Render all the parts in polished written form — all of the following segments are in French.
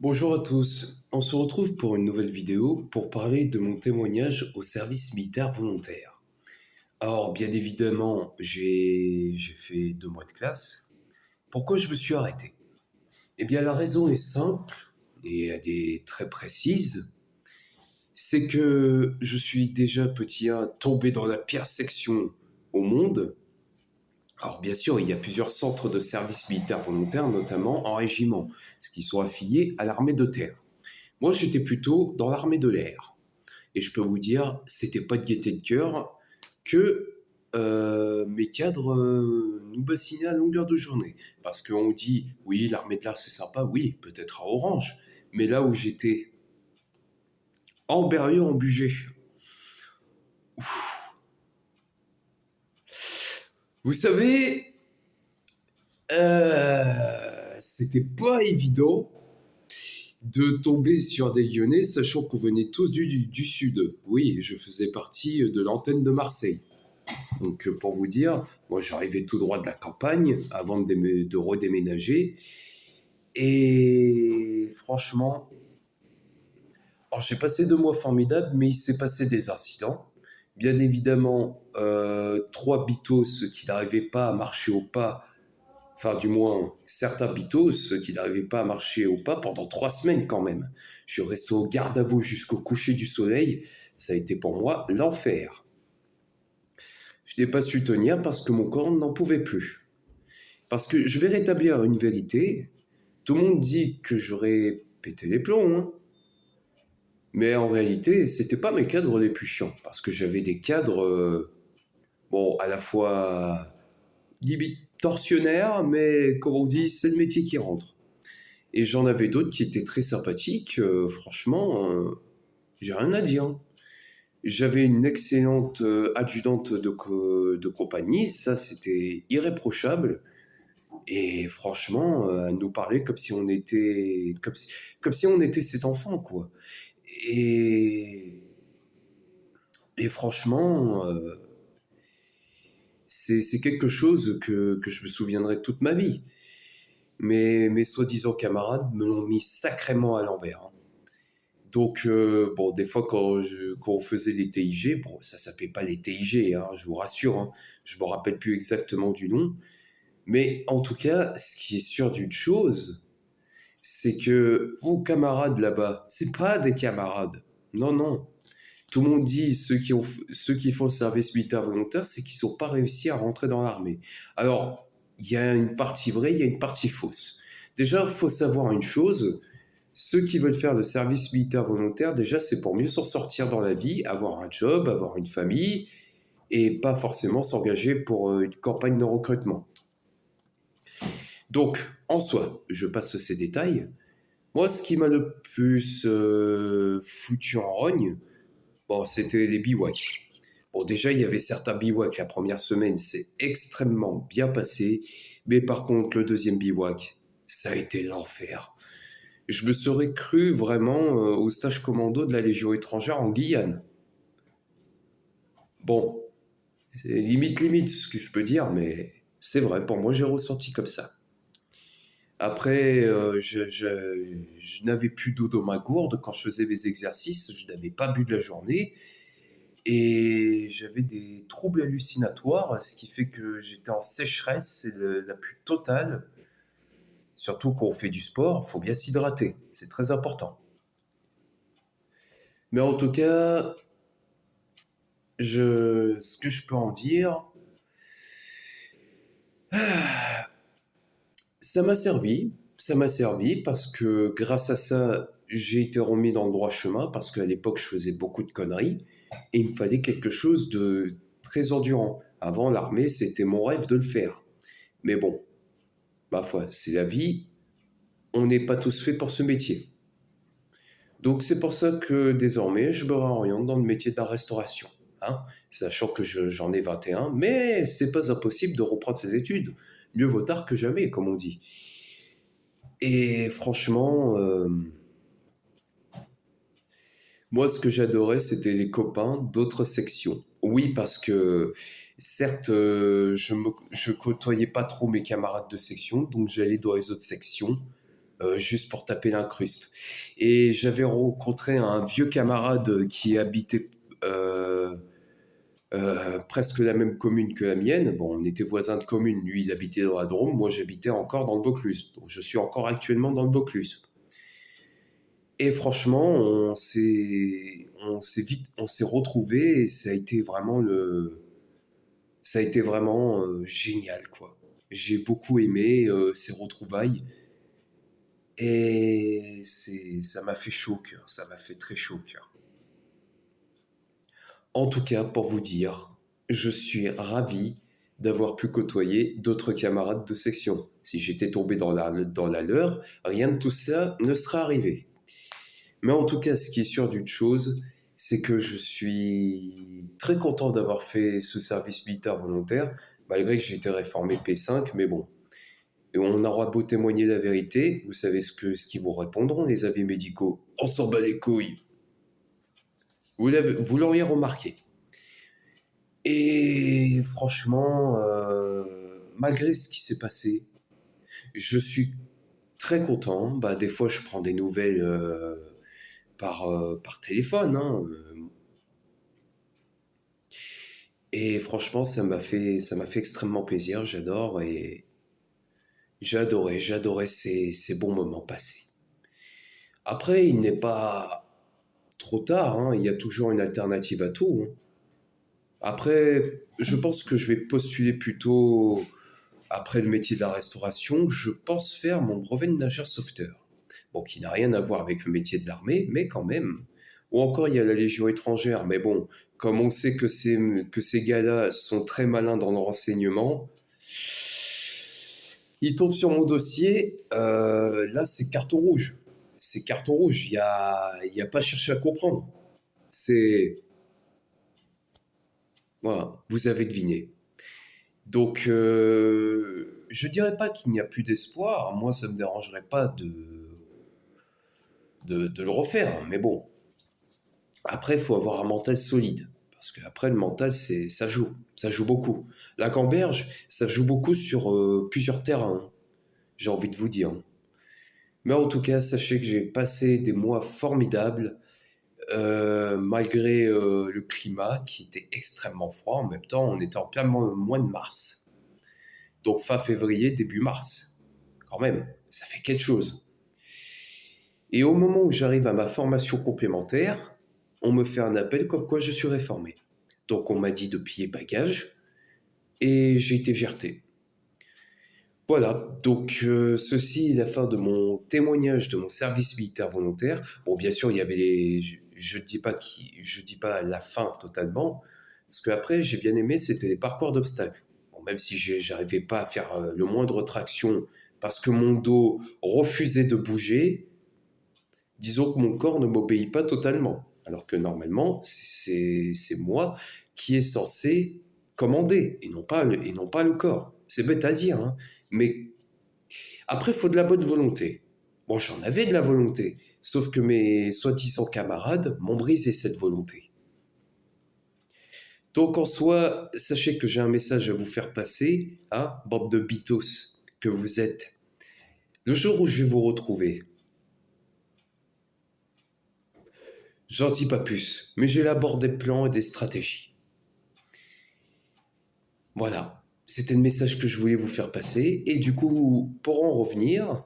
Bonjour à tous, on se retrouve pour une nouvelle vidéo pour parler de mon témoignage au service militaire volontaire. Alors bien évidemment, j'ai fait 2 mois de classe. Pourquoi je me suis arrêté? Eh bien la raison est simple et elle est très précise. C'est que je suis déjà petit 1 tombé dans la pire section au monde. Alors bien sûr, il y a plusieurs centres de service militaire volontaire, notamment en régiment, ce qui sont affiliés à l'armée de terre. Moi, j'étais plutôt dans l'armée de l'air. Et je peux vous dire, c'était pas de gaieté de cœur que mes cadres nous bassinaient à longueur de journée. Parce qu'on dit, oui, l'armée de l'air, c'est sympa, oui, peut-être à Orange. Mais là où j'étais, en Berrieux, en Bugey, vous savez, c'était pas évident de tomber sur des Lyonnais, sachant qu'on venait tous du sud. Oui, je faisais partie de l'antenne de Marseille. Donc, pour vous dire, moi, j'arrivais tout droit de la campagne avant de redéménager. Et franchement, alors j'ai passé 2 mois formidables, mais il s'est passé des incidents. Bien évidemment, 3 bitos qui n'arrivaient pas à marcher au pas, enfin du moins certains bitos qui n'arrivaient pas à marcher au pas pendant 3 semaines quand même. Je suis resté au garde à vous jusqu'au coucher du soleil. Ça a été pour moi l'enfer. Je n'ai pas su tenir parce que mon corps n'en pouvait plus. Parce que je vais rétablir une vérité. Tout le monde dit que j'aurais pété les plombs, hein. Mais en réalité, c'était pas mes cadres les plus chiants. Parce que j'avais des cadres, bon, à la fois limite tortionnaires, mais comme on dit, c'est le métier qui rentre. Et j'en avais d'autres qui étaient très sympathiques. Franchement, j'ai rien à dire. J'avais une excellente adjudante de compagnie. Ça, c'était irréprochable. Et franchement, elle nous parlait comme si on était, comme si on était ses enfants, quoi. Et, et franchement, c'est quelque chose que je me souviendrai toute ma vie. Mais mes soi-disant camarades me l'ont mis sacrément à l'envers, hein. Donc, bon, des fois, quand on faisait les TIG, bon, ça s'appelait pas les TIG, hein, je vous rassure, hein, je me rappelle plus exactement du nom. Mais en tout cas, ce qui est sûr d'une chose, c'est que vos camarades là-bas, c'est pas des camarades. Non, non. Tout le monde dit ceux qui font le service militaire volontaire, c'est qu'ils n'ont pas réussi à rentrer dans l'armée. Alors, il y a une partie vraie, il y a une partie fausse. Déjà, il faut savoir une chose, ceux qui veulent faire le service militaire volontaire, déjà, c'est pour mieux s'en sortir dans la vie, avoir un job, avoir une famille, et pas forcément s'engager pour une campagne de recrutement. Donc, en soi, je passe ces détails. Moi, ce qui m'a le plus foutu en rogne, bon, c'était les bivouacs. Bon, déjà, il y avait certains bivouacs. La première semaine, c'est extrêmement bien passé. Mais par contre, le deuxième bivouac, ça a été l'enfer. Je me serais cru vraiment au stage commando de la Légion étrangère en Guyane. Bon, c'est limite ce que je peux dire, mais c'est vrai, pour moi, j'ai ressenti comme ça. Après, je n'avais plus d'eau dans ma gourde quand je faisais mes exercices, je n'avais pas bu de la journée et j'avais des troubles hallucinatoires, ce qui fait que j'étais en sécheresse la plus totale. Surtout quand on fait du sport, il faut bien s'hydrater, c'est très important. Mais en tout cas, ce que je peux en dire, ça m'a servi parce que grâce à ça, j'ai été remis dans le droit chemin parce qu'à l'époque, je faisais beaucoup de conneries et il me fallait quelque chose de très endurant. Avant, l'armée, c'était mon rêve de le faire. Mais bon, ma foi, c'est la vie, on n'est pas tous faits pour ce métier. Donc c'est pour ça que désormais, je me réoriente dans le métier de la restauration, hein, sachant que j'en ai 21, mais c'est pas impossible de reprendre ses études. Mieux vaut tard que jamais, comme on dit. Et franchement, moi, ce que j'adorais, c'était les copains d'autres sections. Oui, parce que certes, je côtoyais pas trop mes camarades de section, donc j'allais dans les autres sections. juste pour taper l'incruste. Et j'avais rencontré un vieux camarade qui habitait presque la même commune que la mienne. Bon, on était voisins de commune. Lui, il habitait dans la Drôme. Moi, j'habitais encore dans le Vaucluse. Donc, je suis encore actuellement dans le Vaucluse. Et franchement, on s'est retrouvés et ça a été vraiment génial, quoi. J'ai beaucoup aimé ces retrouvailles et ça m'a fait chaud au cœur. Ça m'a fait très chaud au cœur. En tout cas, pour vous dire, je suis ravi d'avoir pu côtoyer d'autres camarades de section. Si j'étais tombé dans la leur, rien de tout ça ne serait arrivé. Mais en tout cas, ce qui est sûr d'une chose, c'est que je suis très content d'avoir fait ce service militaire volontaire, malgré que j'ai été réformé P5, mais bon. Et on aura beau témoigner la vérité, vous savez ce qu'ils vous répondront, les avis médicaux. On s'en bat les couilles. Vous l'auriez remarqué. Et franchement, malgré ce qui s'est passé, je suis très content. Bah, des fois, je prends des nouvelles par téléphone, hein. Et franchement, ça m'a fait extrêmement plaisir. J'adore et j'adorais ces bons moments passés. Après, il n'est pas trop tard, hein. Il y a toujours une alternative à tout, hein. Après, je pense que je vais postuler plutôt après le métier de la restauration. Je pense faire mon brevet de nageur sauveteur. Bon, qui n'a rien à voir avec le métier de l'armée, mais quand même. Ou encore, il y a la Légion étrangère, mais bon, comme on sait que ces gars-là sont très malins dans le renseignement, ils tombent sur mon dossier, là, c'est carton rouge. C'est carton rouge, il y a pas à chercher à comprendre. C'est... Voilà, vous avez deviné. Donc, je dirais pas qu'il n'y a plus d'espoir. Moi, ça me dérangerait pas de le refaire. Mais bon, après, il faut avoir un mental solide. Parce qu'après, le mental, ça joue beaucoup. La Camberge, ça joue beaucoup sur plusieurs terrains, hein, j'ai envie de vous dire. Mais en tout cas, sachez que j'ai passé des mois formidables, malgré le climat qui était extrêmement froid. En même temps, on était en plein mois de mars. Donc fin février, début mars. Quand même, ça fait quelque chose. Et au moment où j'arrive à ma formation complémentaire, on me fait un appel comme quoi je suis réformé. Donc on m'a dit de plier bagage et j'ai été jeté. Voilà, donc ceci est la fin de mon témoignage de mon service militaire volontaire. Bon, bien sûr, il y avait les... je dis pas la fin totalement, parce qu'après, j'ai bien aimé, c'était les parcours d'obstacles. Bon, même si j'arrivais pas à faire le moindre traction parce que mon dos refusait de bouger, disons que mon corps ne m'obéit pas totalement. Alors que normalement, c'est moi qui est censé commander, et non pas le corps. C'est bête à dire, hein. Mais après, il faut de la bonne volonté. Bon, j'en avais de la volonté, sauf que mes soi-disant camarades m'ont brisé cette volonté. Donc en soi, sachez que j'ai un message à vous faire passer, hein, bande de bitos que vous êtes. Le jour où je vais vous retrouver, j'en dis pas plus, mais j'élabore des plans et des stratégies. Voilà, c'était le message que je voulais vous faire passer. Et du coup, pour en revenir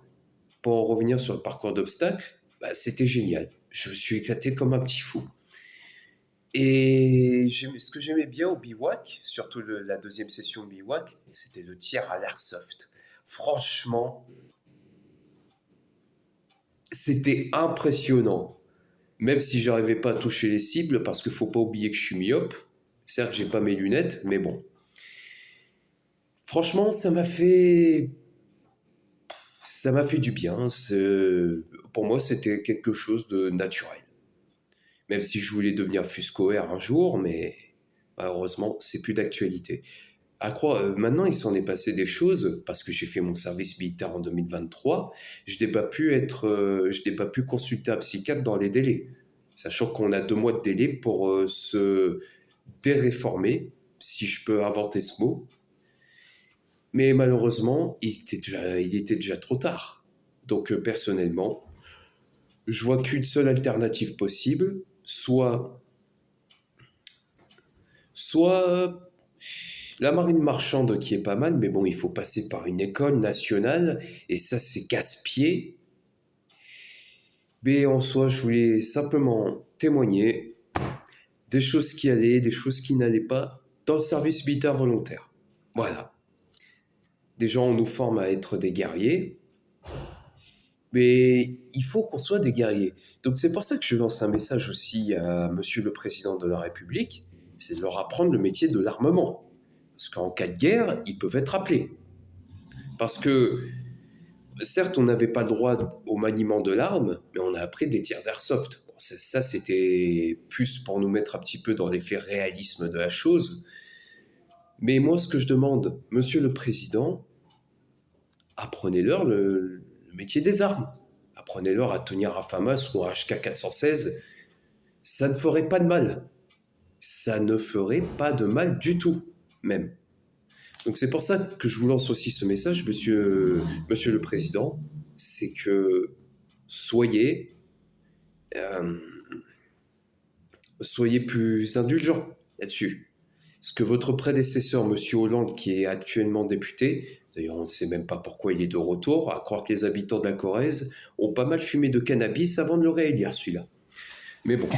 sur le parcours d'obstacles, bah, c'était génial. Je me suis éclaté comme un petit fou. Et ce que j'aimais bien au bivouac, surtout la deuxième session de bivouac, c'était le tir à l'airsoft. Franchement, c'était impressionnant. Même si j'arrivais pas à toucher les cibles, parce qu'il faut pas oublier que je suis myope. Certes, j'ai pas mes lunettes, mais bon. Franchement, ça m'a fait du bien. Pour moi, c'était quelque chose de naturel. Même si je voulais devenir fuscoer un jour, mais malheureusement, c'est plus d'actualité. Maintenant, il s'en est passé des choses parce que j'ai fait mon service militaire en 2023. Je n'ai pas pu consulter un psychiatre dans les délais, sachant qu'on a 2 mois de délai pour se déréformer, si je peux inventer ce mot. Mais malheureusement, il était déjà trop tard. Donc personnellement, je vois qu'une seule alternative possible, soit la marine marchande qui est pas mal, mais bon, il faut passer par une école nationale, et ça c'est casse-pied. Mais en soi, je voulais simplement témoigner des choses qui allaient, des choses qui n'allaient pas dans le service militaire volontaire. Voilà. Déjà, on nous forme à être des guerriers, mais il faut qu'on soit des guerriers. Donc c'est pour ça que je lance un message aussi à Monsieur le Président de la République, c'est de leur apprendre le métier de l'armement. Parce qu'en cas de guerre, ils peuvent être appelés. Parce que, certes, on n'avait pas le droit au maniement de l'arme, mais on a appris des tirs d'airsoft. Bon, ça, c'était plus pour nous mettre un petit peu dans l'effet réalisme de la chose. Mais moi, ce que je demande, Monsieur le Président, apprenez-leur le métier des armes. Apprenez-leur à tenir un FAMAS ou un HK416. Ça ne ferait pas de mal. Ça ne ferait pas de mal du tout, même. Donc c'est pour ça que je vous lance aussi ce message, monsieur le Président, c'est que soyez, euh, soyez plus indulgents là-dessus. Parce que votre prédécesseur, monsieur Hollande, qui est actuellement député, d'ailleurs on ne sait même pas pourquoi il est de retour, à croire que les habitants de la Corrèze ont pas mal fumé de cannabis avant de le réélire, celui-là. Mais bon,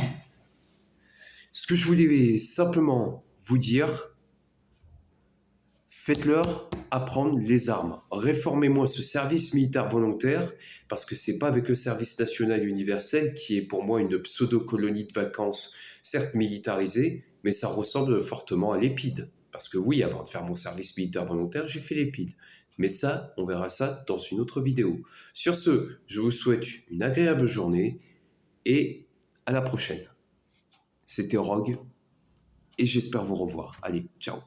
ce que je voulais simplement vous dire, faites-leur apprendre les armes. Réformez-moi ce service militaire volontaire, parce que c'est pas avec le service national universel, qui est pour moi une pseudo-colonie de vacances, certes militarisée, mais ça ressemble fortement à l'EPID. Parce que oui, avant de faire mon service militaire volontaire, j'ai fait l'EPID. Mais ça, on verra ça dans une autre vidéo. Sur ce, je vous souhaite une agréable journée et à la prochaine. C'était Rogue et j'espère vous revoir. Allez, ciao.